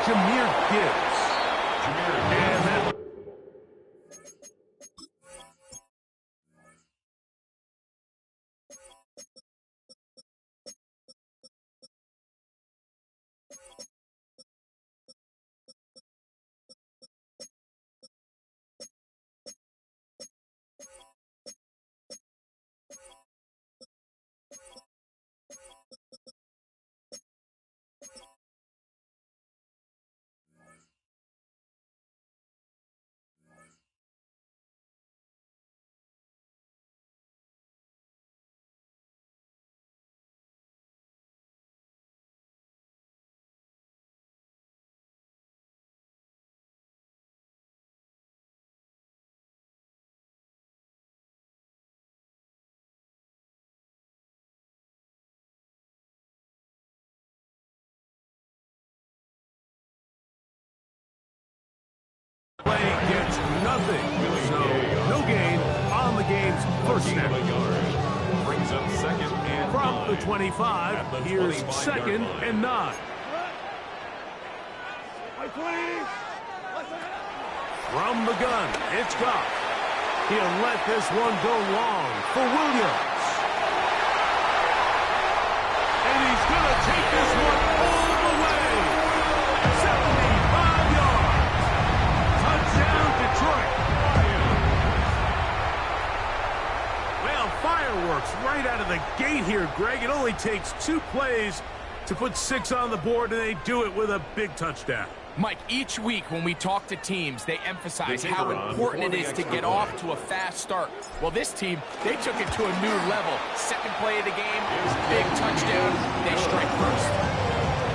Jameer Gibbs. And that play gets nothing. So no gain on the game's first snap. Brings up second and From the 25, here's second and 9. From the gun, it's Goff. He'll let this one go long for Williams. And he's going to take this one all the way. 75 yards. Touchdown, Detroit. Well, fireworks right out of the gate here, Greg. It only takes 2 plays to put 6 on the board, and they do it with a big touchdown. Mike, each week when we talk to teams, they emphasize how important it is to get off to a fast start. Well, this team, they took it to a new level. Second play of the game, big touchdown, they strike first.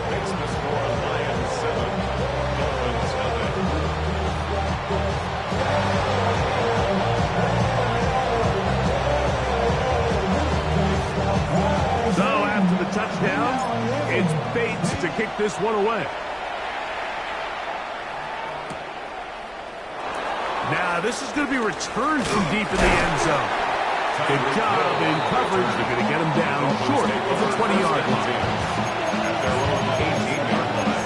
Makes the score Lions 7, Dolphins nothing. So after the touchdown, it's Bates to kick this one away. Now, this is going to be returned from deep in the end zone. Good job in coverage. They're going to get him down short of the 20-yard line. At their own 18-yard line.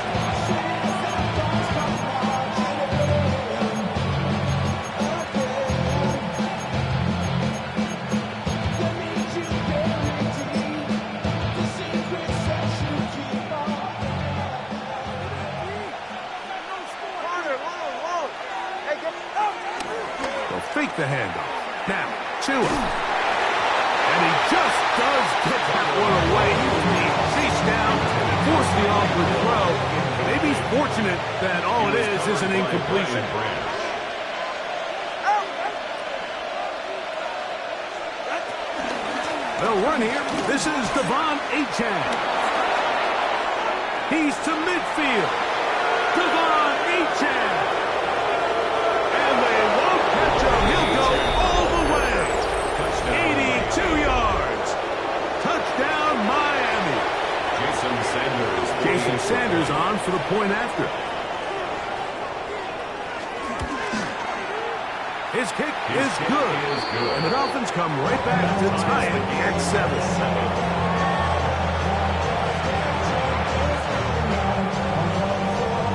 Fake the handoff. Now, Tua. And he just does get that one away. He's being chased down and forced the awkward throw. Maybe he's fortunate that all it is an incompletion. They'll run here. This is Devon Achane. He's to midfield. Devon Achane. He'll go all the way. 82 yards. Touchdown, Miami. Jason Sanders on for the point after. His kick is good. And the Dolphins come right back to tie it at 7.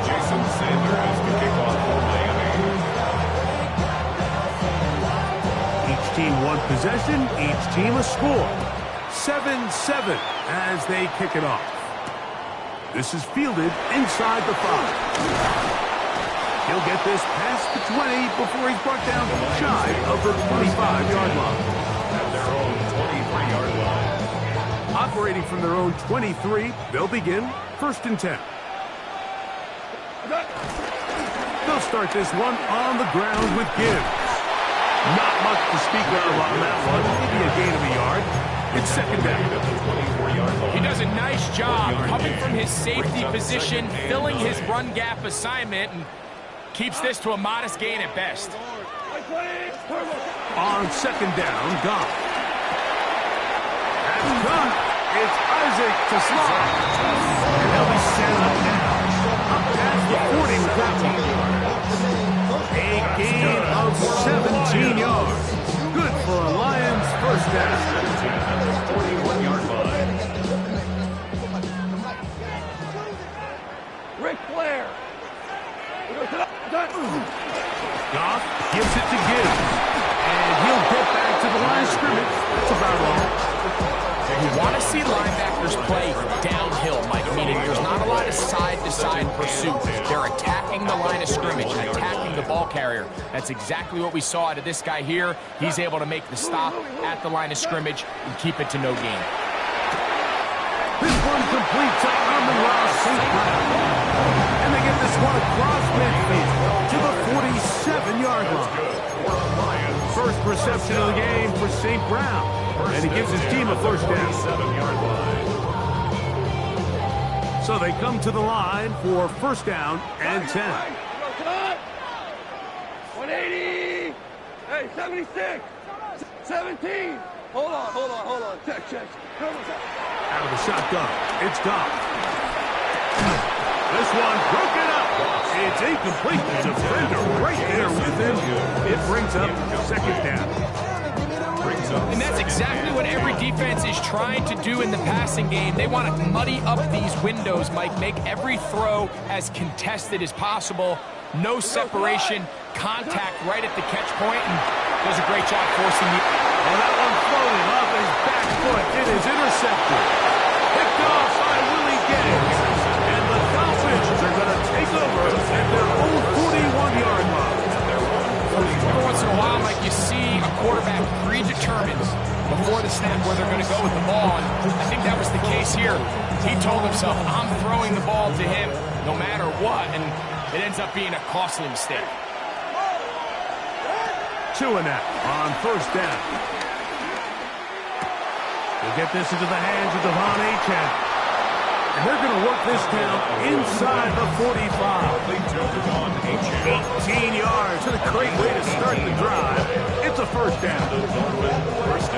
Jason Sanders, the kickoff for Miami. Team one possession, each team a score. 7-7 as they kick it off. This is fielded inside the 5. He'll get this past the 20 before he's brought down shy of the 25-yard line. At their own 23-yard line. Operating from their own 23, they'll begin 1st and 10. They'll start this one on the ground with Gibbs. Not much to speak of on that one. Maybe a gain of a yard. It's 2nd down. He does a nice job coming from his safety position, filling his run gap assignment, and keeps this to a modest gain at best. On 2nd down, Goff. That's done. It's Isaac to slide. And they'll be set up now. Up past the 40 with that one. A gain of 17 yards. Good for a Lions first down. 41-yard line. Goff gives it to Gibbs. And he'll get back to the line of scrimmage. That's about all. You want to see linebackers play downhill, Mike, meaning there's not a lot of side-to-side pursuit. They're attacking the line of scrimmage and attacking the ball carrier. That's exactly what we saw out of this guy here. He's able to make the stop at the line of scrimmage and keep it to no gain. This one complete to Amon-Ra St. Brown. And they get this one across midfield to the 47-yard line. First reception of the game for St. Brown. And he gives his team a first down. So they come to the line for first down and 10. 180. Hey, 76. 17. Hold on. Check. Out of the shotgun. It's Goff. This one broken up. It's incomplete. The defender right there with him. It brings up second down. And that's exactly what every defense is trying to do in the passing game. They want to muddy up these windows, Mike, make every throw as contested as possible. No separation, contact right at the catch point, and does a great job forcing the... And that one floating off his back foot. It is intercepted. Picked off by Willie Gay. And the Dolphins are going to take over at their own 41-yard line. Every once in a while, Mike, you see a quarterback predetermines before the snap where they're going to go with the ball, and I think that was the case here. He told himself, I'm throwing the ball to him no matter what, and it ends up being a costly mistake. 2 and out on first down. We'll get this into the hands of Devon Achane. And they're going to work this down inside the 45. 18 yards. And a great way to start the drive. It's a first down.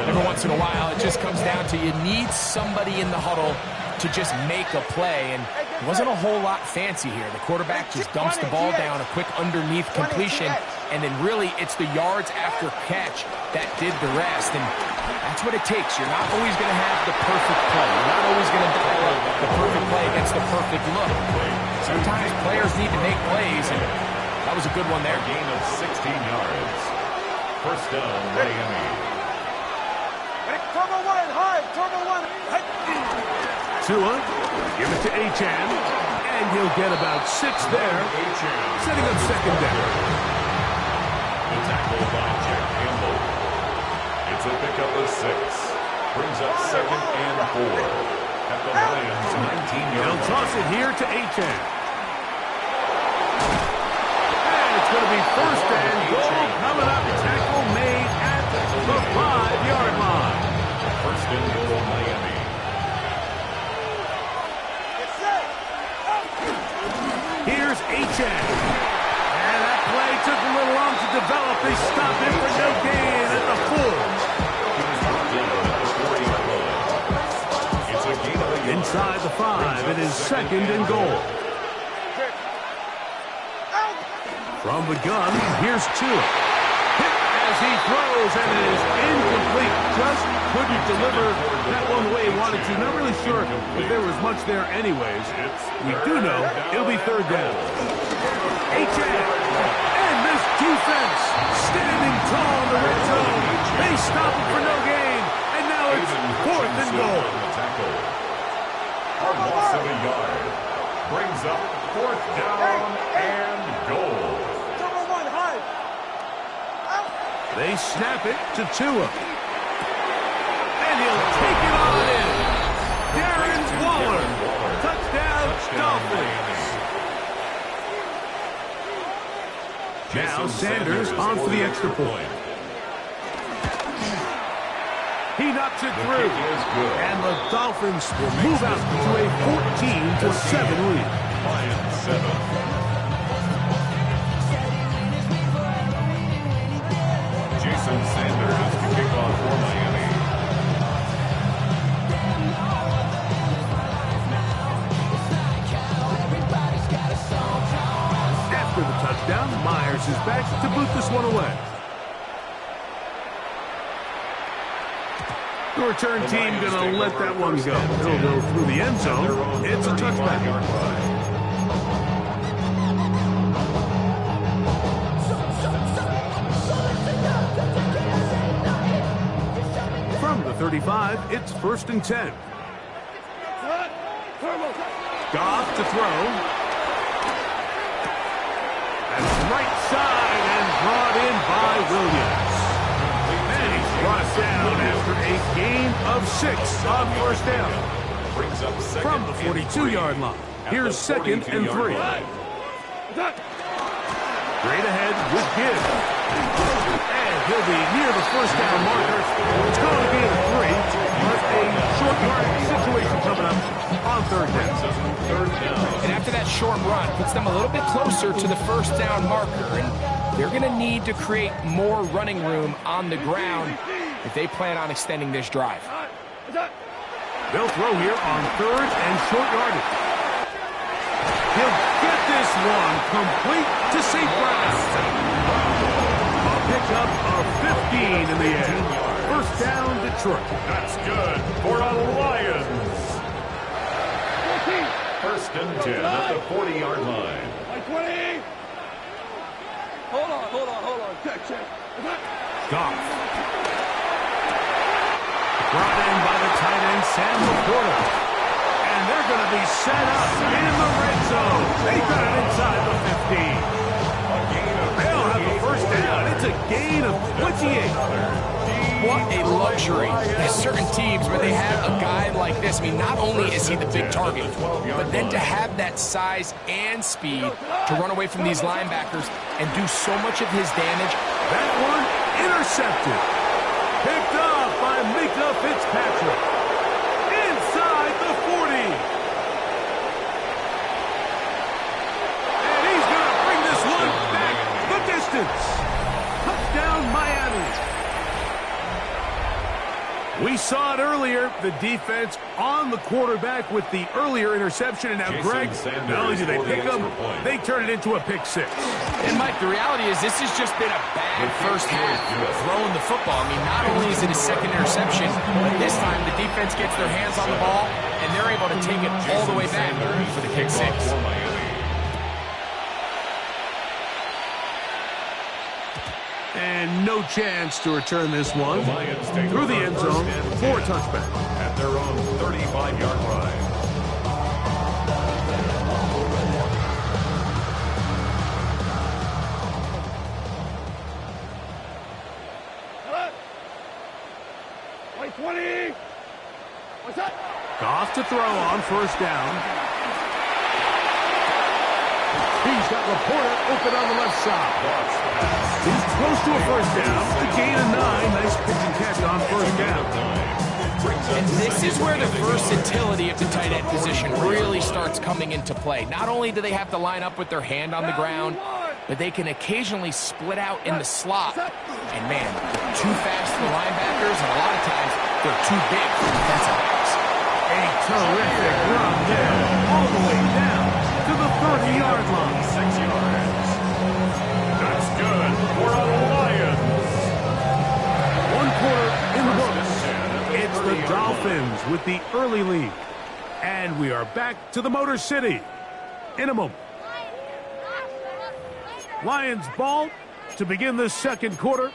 Every once in a while, it just comes down to you need somebody in the huddle to just make a play. And it wasn't a whole lot fancy here. The quarterback just dumps the ball down, a quick underneath completion, and then really it's the yards after catch that did the rest. And that's what it takes. You're not always going to have the perfect play. You're not always going to dial up the perfect play against the perfect look. Sometimes players need to make plays, and that was a good one there. Gain of 16 yards. First down, Miami. Turbo one. Tua, give it to Achane. And he'll get about 6 there. Setting up second down. The tackle by Jack Campbell. It's a pickup of 6. Brings up second and 4. At the Lions' 19-yard They'll toss it here to Achane. And it's going to be first and goal. Coming up, tackle made at the 5-yard line. First and goal, Miami. Here's Achane. And that play took a little long to develop. They stopped it for no gain at the 4. Inside the 5, it is second and goal. From the gun, here's Tua. Hit as he throws, and it is incomplete. Just couldn't deliver that one the way he wanted to. Not really sure if there was much there anyways. We do know it'll be third down. Achane. And this defense standing tall in the red zone. They stop it for no gain. And now it's fourth and goal. A loss of a yard. Brings up fourth down and goal. They snap it to Tua. And he'll take it on in. Darren Waller. Touchdown, Dolphins. Now Sanders on for the extra point. He knocks it through. And the Dolphins will move out to a 14-7 lead. Lions 7. Jason Sanders to kick off for Miami. After the touchdown, Myers is back to boot this one away. The return team going to let that one go. It'll go through the end zone. It's a touchback. 45, it's 1st and 10. Goff to throw. That's right side and brought in by Williams. And he's brought down after a gain of 6 on 1st down. Brings up From the 42-yard line. Here's 2nd and 3. Straight ahead with Gibbs. And he'll be near the 1st down marker. It's going to be a 3, but a short yardage situation coming up on 3rd down. And after that short run, puts them a little bit closer to the 1st down marker. And they're going to need to create more running room on the ground if they plan on extending this drive. They'll throw here on 3rd and short yardage. He'll get this one complete to St. Brown. A pickup of 15 in the end. 1st down, Detroit. That's good for the Lions. 1st and 10 at the 40-yard line. 20. Hold on. Check. Goff. Brought in by the tight end, Sam Laporta. And they're going to be set up in the red zone. They got it inside the 15. They'll have the 1st down. It's a gain of 28. What a luxury. There's certain teams where they have a guy like this. I mean, not only is he the big target, but then to have that size and speed to run away from these linebackers and do so much of his damage. That one intercepted. Picked up by Mika Fitzpatrick. Inside the 40. And he's going to bring this one back the distance. Touchdown, Miami. We saw it earlier, the defense on the quarterback with the earlier interception. And now, Greg, not only do they pick them, they turn it into a pick 6. And, Mike, the reality is this has just been a bad first half throwing the football. I mean, not only is it a 2nd interception, but this time the defense gets their hands on the ball, and they're able to take it all the way back for the pick 6. And no chance to return this one through the end zone for a touchback. At their own 35-yard line. Like 20. What's that? Goff to throw on 1st down. He's got Laporta open on the left side. He's close to a 1st down. A gain of 9. Nice pitch and catch on 1st down. And this is where the versatility of the tight end position really starts coming into play. Not only do they have to line up with their hand on the ground, but they can occasionally split out in the slot. And, man, they're too fast for linebackers, and a lot of times they're too big for defensive backs. A terrific run there, all the way down to the 30-yard line. 6 yards. That's good for the Lions. 1 quarter in the books. It's the Dolphins with the early lead. And we are back to the Motor City in a moment. Lions ball to begin the 2nd quarter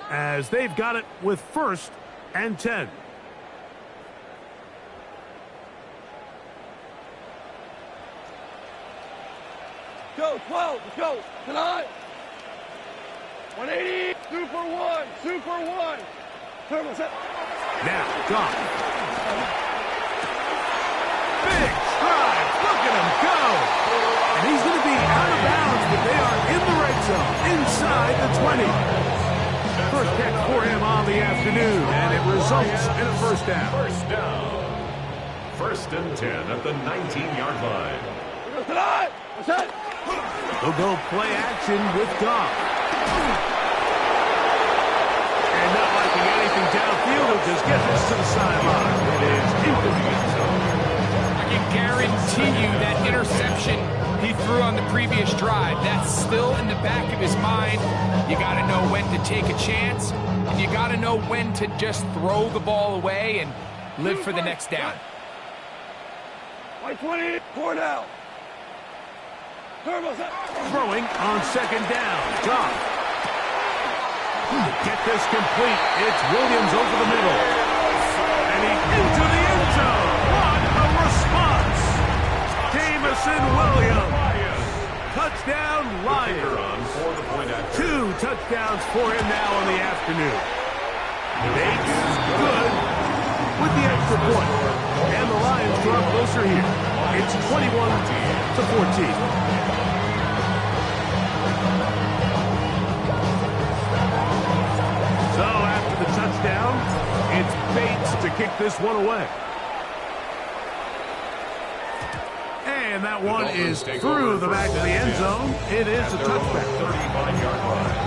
as they've got it with 1st and 10. Go, 12, let's go. Tonight. 180. Super one. Turbo set. Now, Goff. Big stride. Look at him go. And he's going to be out of bounds, but they are in the red zone, inside the 20. First catch for him on the afternoon, and it results in a 1st down. 1st down. 1st and 10 at the 19-yard line. Tonight. What's that? They'll go play action with Goff. And not liking anything downfield, he'll just get this to the sideline. It is incomplete. I can guarantee you that interception he threw on the previous drive, that's still in the back of his mind. You got to know when to take a chance, and you got to know when to just throw the ball away and live for the next down. 20, 4 down. Throwing on 2nd down. Goff. Get this complete. It's Williams over the middle. Heading into the end zone. What a response. Jamison Williams. Touchdown, Lions. 2 touchdowns for him now in the afternoon. Bates, good with the extra point. And the Lions draw closer here. It's 21-14. So after the touchdown, it's Bates to kick this one away. And that one is through the back of the end zone. It is a touchback. 35-yard line.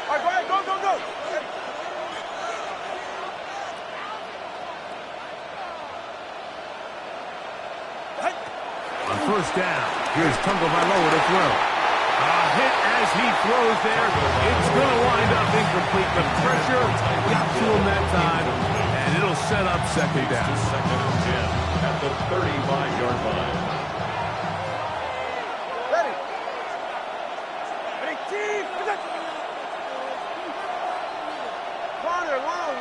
All right, Brian, go, go, go. On first down, here's Tagovailoa to throw. A hit as he throws there. It's going to wind up incomplete. The pressure got to him that time, and it'll set up second down. Second and 10 at the 35-yard line. Ready. Ready, team. Corner, long.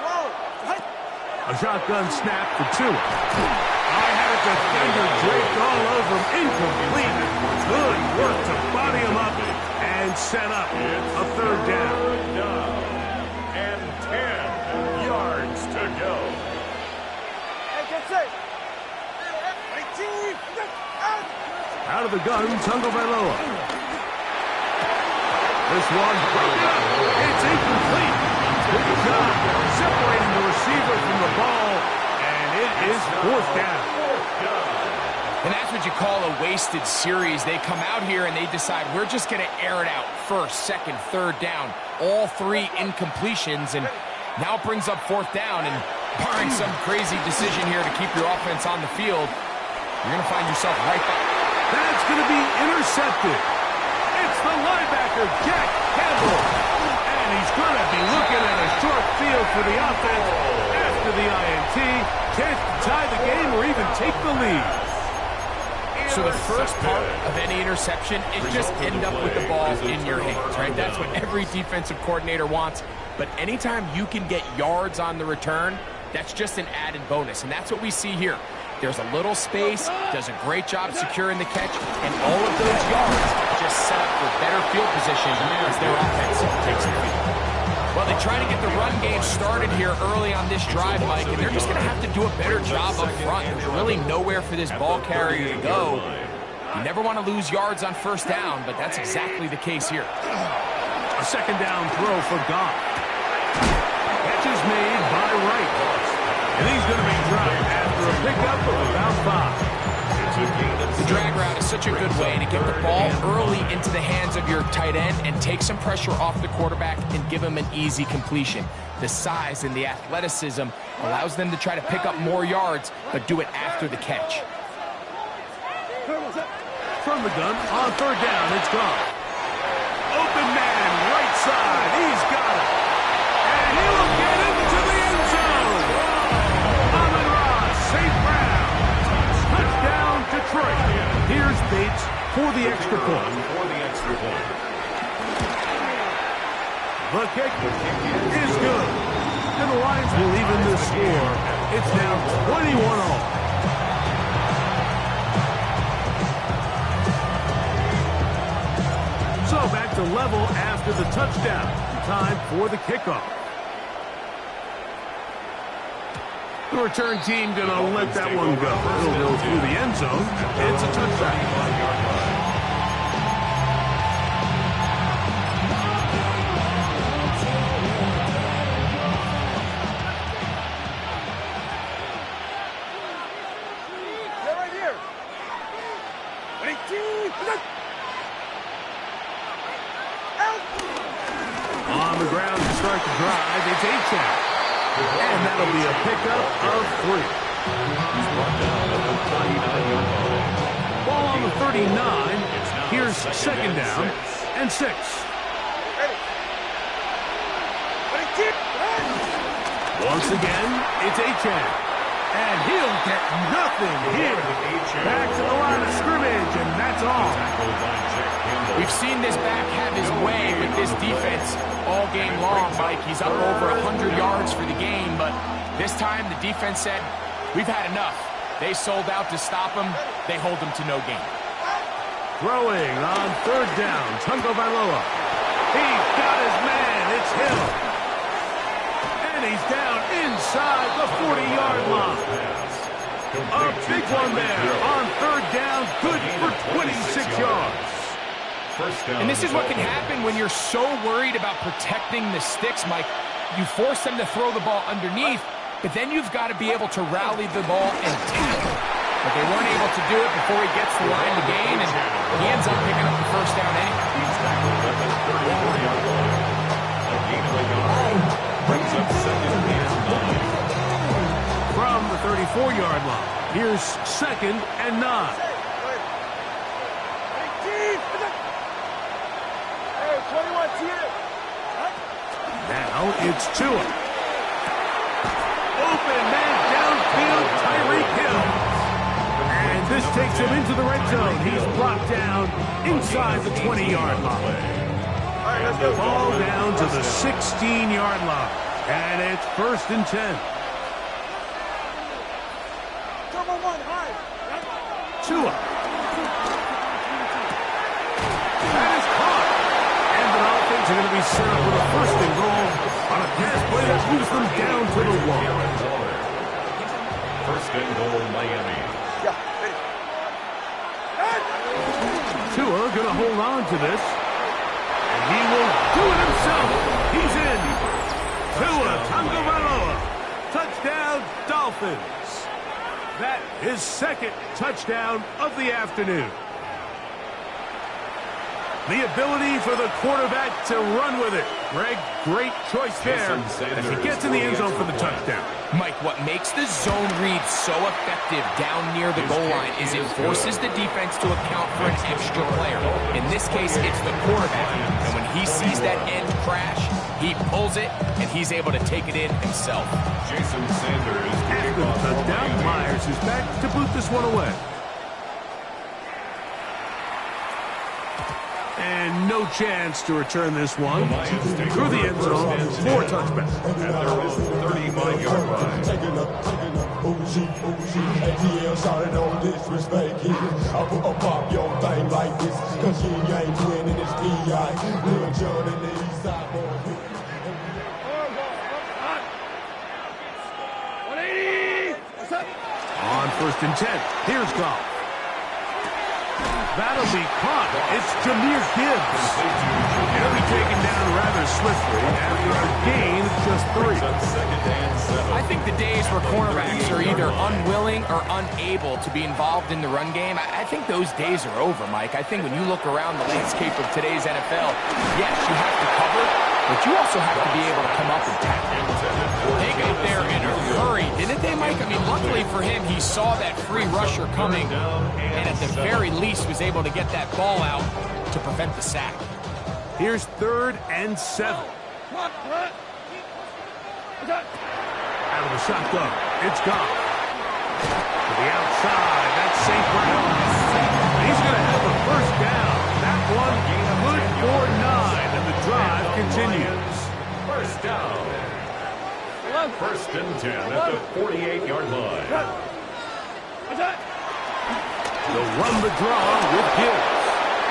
A shotgun snap for Tua. I had a defender draped all over him. Incomplete. Good work to body him up and set up a third down. And 10 yards to go. Hey, get safe. Ready, team. Out. Out of the gun, Tagovailoa. This one broken up. It's incomplete. Good job separating the receiver from the ball, and it is fourth down. And that's what you call a wasted series. They come out here and they decide we're just going to air it out. First, second, third down. All 3 incompletions, and now it brings up fourth down. And barring some crazy decision here to keep your offense on the field, you're going to find yourself right back. That's going to be intercepted. It's the linebacker, Jack Campbell. And he's going to be looking at a short field for the offense after the INT. Chance to tie the game or even take the lead. So the first part of any interception is just end up with the ball in your hands, right? That's what every defensive coordinator wants. But anytime you can get yards on the return, that's just an added bonus. And that's what we see here. There's a little space, does a great job securing the catch, and all of those yards just set up for better field position as their offense takes the field. Well, they try to get the run game started here early on this drive, Mike, and they're just going to have to do a better job up front. There's really nowhere for this ball carrier to go. You never want to lose yards on first down, but that's exactly the case here. A second down throw for Goff. Catch is made by Wright. And he's going to be dropped after a pickup of about 5. The drag route is such a good way to get the ball early into the hands of your tight end and take some pressure off the quarterback and give him an easy completion. The size and the athleticism allows them to try to pick up more yards, but do it after the catch. From the gun, on third down, it's gone. Open man, right side, he's got it. And he will get into the end zone. Amon-Ra, St. Brown. Touchdown, Detroit. Here's Bates for the extra point. The kick is good. And the Lions will even the score. It's now 21-all. So back to level after the touchdown. Time for the kickoff. The return team going to let that one go. It'll go through the end zone. It's a touchdown. On the ground to start the drive, it's Achane. And that'll be a pickup of 3. He's brought down at the 39-yard line. Ball on the 39. Here's second down and 6. Once again, it's Achane. And he'll get nothing here. Back to the line of scrimmage, and that's all. We've seen this back have his way with this defense all game long, Mike. He's up over 100 yards for the game, but this time the defense said, we've had enough. They sold out to stop him. They hold him to no gain. Throwing on third down, Tungo Valoa. He's got his man. It's Hill. And he's down inside the 40-yard line. A big one there on third down, good for 26 yards. And this is what can happen when you're so worried about protecting the sticks, Mike. You force them to throw the ball underneath, but then you've got to be able to rally the ball and tackle. But they weren't able to do it before he gets the line to gain, and he ends up picking up the first down anyway. He's tackled at the 34-yard line. A gain of a yard brings up second and 9. From the 34-yard line, here's second and 9. Now it's Tua. Open man downfield, Tyreek Hill. And this takes him into the red zone. He's blocked down inside the 20-yard line. Ball down to the 16-yard line. And it's first and 10. Tua. That is caught. And the Dolphins are going to be set up with a first and goal on a pass play that moves them down to the 1. First and goal, Miami. Tua going to hold on to this. And he will do it himself. He's in. Tua Tagovailoa. Touchdown, Dolphins. That is second touchdown of the afternoon. The ability for the quarterback to run with it. Greg, great choice there as he gets in the end zone for the touchdown. Mike, what makes the zone read so effective down near the goal line is it forces the defense to account for an extra player. In this case, it's the quarterback. And when he sees that end crash, he pulls it, and he's able to take it in himself. Jason Sanders. After the touchdown, Myers is back to boot this one away. And no chance to return this one through the end zone for a touchback. At their own 35-yard line. On first and 10, here's Goff. That'll be caught. It's Jahmyr Gibbs. He'll be taken down rather swiftly after a gain of just 3. I think the days where cornerbacks are either unwilling or unable to be involved in the run game, I think those days are over, Mike. I think when you look around the landscape of today's NFL, yes, you have to cover, but you also have to be able to come up and tackle. They got there in a hurry, didn't they, Mike? I mean, luckily for him, he saw that free rusher coming, and at the very least was able to get that ball out to prevent the sack. Here's third and 7. Out of the shotgun, it's Goff. To the outside, that's St. Brown. He's going to have a first down. That one good for 9, and the drive continues. First down. First and 10 at the 48-yard line. They'll run the draw with Gibbs.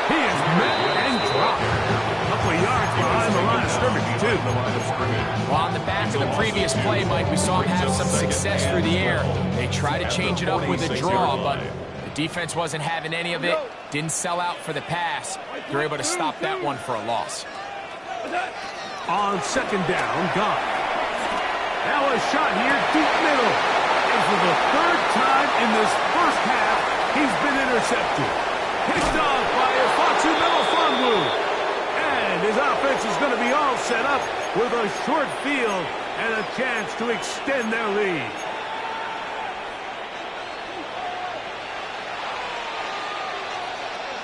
He is met and dropped. A couple of yards behind the line of scrimmage, too. Well, on the back of the previous play, Mike, we saw him have some success through the air. They tried to change it up with a draw, but the defense wasn't having any of it. Didn't sell out for the pass. They're able to stop that one for a loss. On second down, Goff. Now a shot here, deep middle. And for the third time in this first half, he's been intercepted. Picked off by Ifotu Melifonwu. And his offense is going to be all set up with a short field and a chance to extend their lead.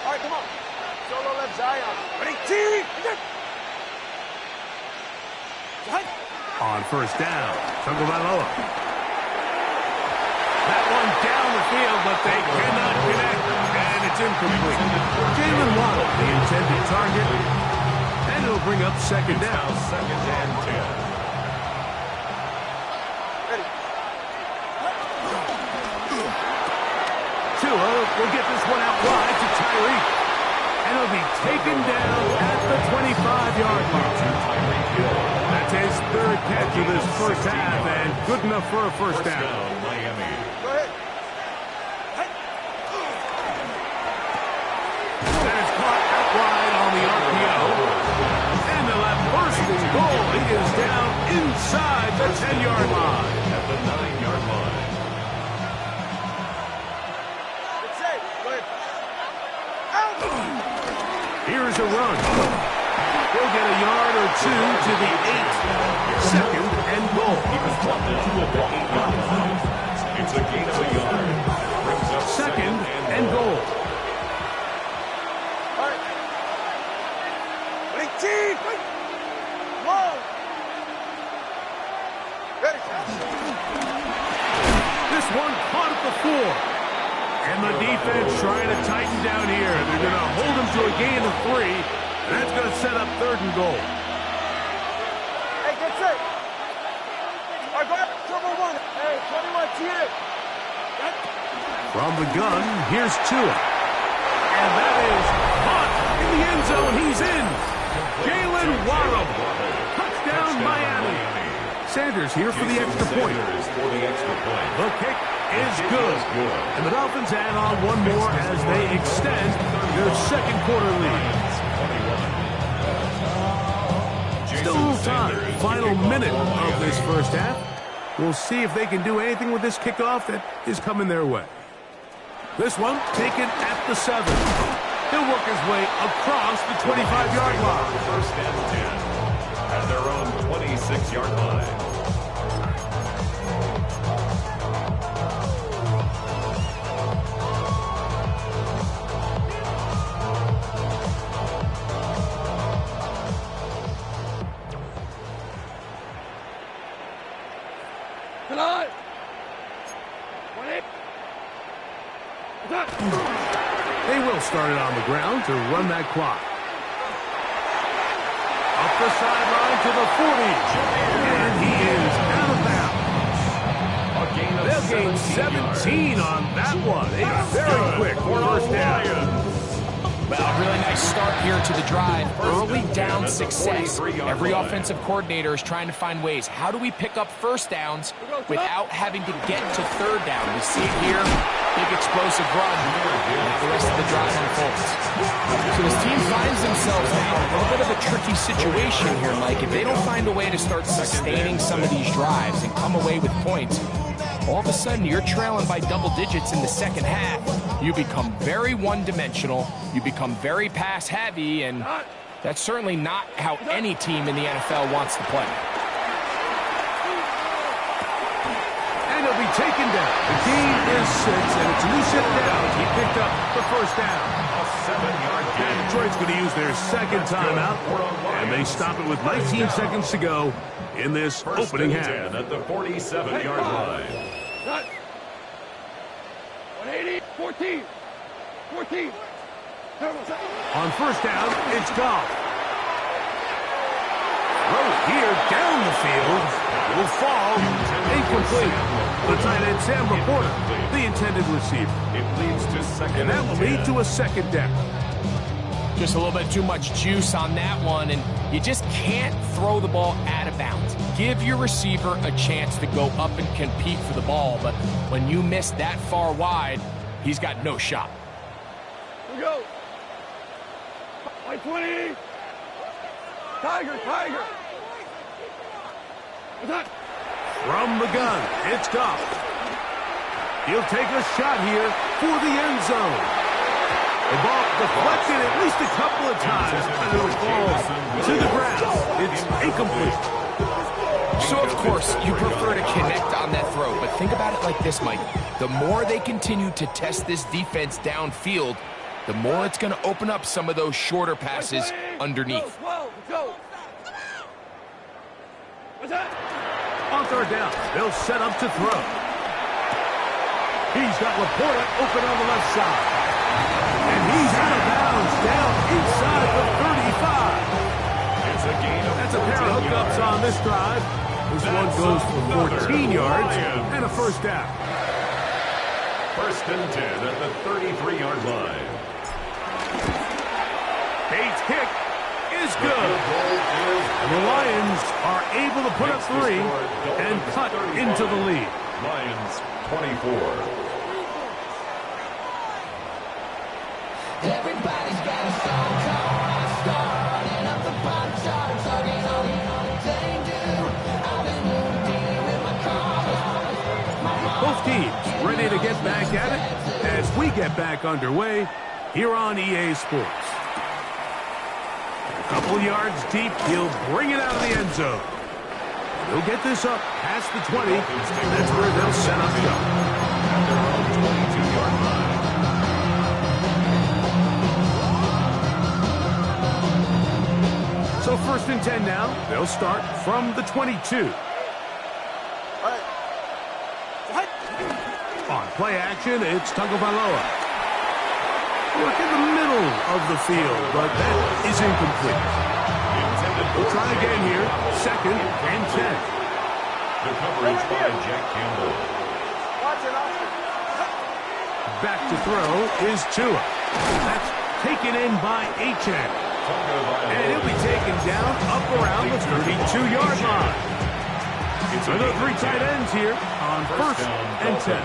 All right, come on. Solo left Zion. Ready, T. On first down, Tagovailoa. That one down the field, but they cannot connect, and it's incomplete. Jalen Waddle, the intended target, and it'll bring up second down. Second and 10. Tua will get this one out wide to Tyreek. And it'll be taken down at the 25-yard line. That's his third catch of this first half, and good enough for a first down. Miami. Go ahead. That is caught out wide on the RPO. And they'll have first and goal. He is down inside the 10-yard line. At the 9-yard line. It's safe. Go ahead. Here's a run. He'll get a yard or two to the 8. Second and goal. He was brought into at the 8-yard line. It's a gain of a yard. Brings up Second and goal. All right. 18. Whoa. Ready. This one caught at the 4. And the defense trying to tighten down here. They're going to hold him to a gain of 3. And that's going to set up third and goal. Hey, get set. All right, go ahead. Turbo 1. Hey, 21, tee it. From the gun, here's Tua. And that is caught in the end zone. He's in. Jalen Waddle. Touchdown, Miami. Sanders here for the extra point. The kick is good. And the Dolphins add on one more as they extend their second quarter lead. Still a little time. Final minute of this first half. We'll see if they can do anything with this kickoff that is coming their way. This one taken at the 7. He'll work his way across the 25-yard line. First and 10 at their own 26-yard line. Tonight. 20. They will start it on the ground to run that clock. Up the sideline to the 40. And he is out of bounds. They'll gain 17 on that one. A very quick first down. Well, a really nice start here to the drive. Early down success. Every offensive coordinator is trying to find ways. How do we pick up first downs without having to get to third down? We see it here. Big explosive run. The rest of the drive unfolds. So this team finds themselves now in a little bit of a tricky situation here, Mike. If they don't find a way to start sustaining some of these drives and come away with points, all of a sudden you're trailing by double digits in the second half. You become very one-dimensional. You become very pass-heavy, and that's certainly not how any team in the NFL wants to play. And he'll be taken down. The gain is 6, and it's Lucid Downs. He picked up the first down. A 7-yard And gain. Detroit's going to use their second timeout, and they stop it with 19 seconds to go in this First opening and half. 10 at the 47-yard line. Cut. 180. 14. 14. On first down, it's Goff. Throw here down the field. Will fall. Incomplete. The tight end, Sam Laporta, the intended receiver. It leads to second And that will lead to a second down. Just a little bit too much juice on that one, and you just can't throw the ball out of bounds. Give your receiver a chance to go up and compete for the ball, but when you miss that far wide, he's got no shot. Here we go. 20. Tiger, Tiger. What's that? From the gun, it's Goff. He'll take a shot here for the end zone. The ball deflected at least a couple of times, and it'll fall to the ground. It's incomplete. So, of course, you prefer to connect on that throw, but think about it like this, Mike. The more they continue to test this defense downfield, the more it's going to open up some of those shorter passes underneath. Let's go. What's that? On third down, they'll set up to throw. He's got Laporta open on the left side. And he's out of bounds, down inside the 35. It's a gain of That's a pair of hookups on this drive. This one goes for 14 yards and a first down. First and 10 at the 33-yard line. Bates' kick is good. And the Lions are able to put up 3 and cut into the lead. Lions 24. Everybody's got a song called starting up the pop charts. Hugging on they do. I've been moving with my car. Both teams ready to get back at it as we get back underway here on EA Sports. A couple yards deep, he'll bring it out of the end zone. He'll get this up past the 20. That's where they'll set up shop. At their own 22-yard line. So first and 10 now. They'll start from the 22. On play action, it's Tagovailoa. Work in the middle of the field, but that is incomplete. We'll try again here. Second and 10. The coverage by Jack Campbell. Back to throw is Tua. That's taken in by Achane. And he'll be taken down up around the 32-yard line. So the 3 tight ends here on first and 10.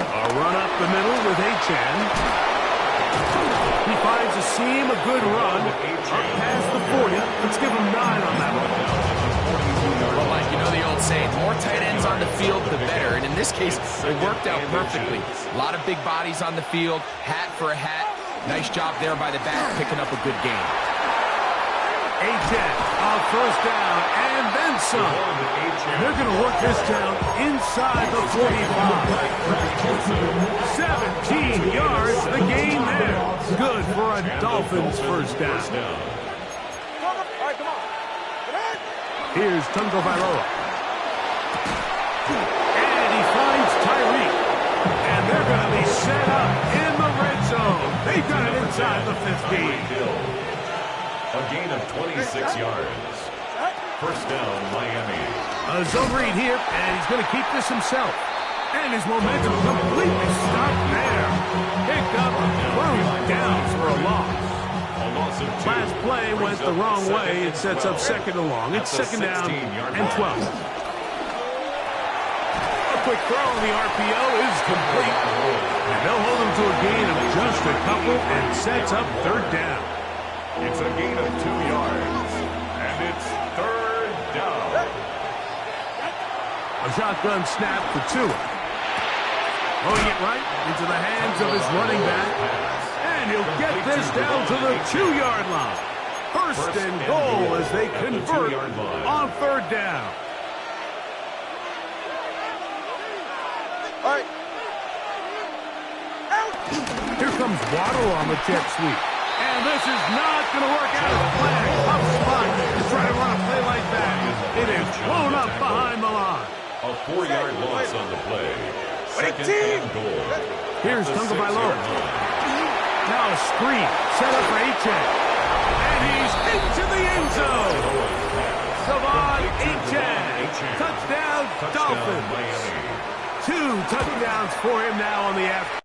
A run up the middle with Achane. He finds a seam, a good run, up past the 40. Let's give him 9 on that one. Well, Mike, you know the old saying, the more tight ends on the field, the better. And in this case, it worked out perfectly. A lot of big bodies on the field, hat for a hat. Nice job there by the back, picking up a good game. Achane on first down, and then some. They're going to work this down inside the 45. 17 yards, the gain there. Good for a Dolphins first down. Here's Tagovailoa. And he finds Tyreek. And they're going to be set up in the red zone. They got it inside the 15. A gain of 26 yards. First down, Miami. A zone read here, and he's going to keep this himself. And his momentum completely stopped there. Picked up, thrown down for a loss. Last play went the wrong way. It sets up second and long. It's second down and 12. A quick throw on the RPO is complete. And they'll hold him to a gain of just a couple and sets up third down. It's a gain of 2 yards. And it's third down. A shotgun snap for Tua. Throwing it right into the hands of his running back. And he'll get this down to the 2-yard line. First and goal as they convert on third down. All right. Here comes Waddle on the jet sweep. And this is not going to work out as planned. Tough spot to try to run a play like that. It is blown up behind the line. A 4-yard loss on the play. Second and goal. Here's Tagovailoa. Now a screen set up for Achane. And he's into the end zone. Savon Achane. Touchdown, Dolphins. 2 touchdowns for him now on the afternoon.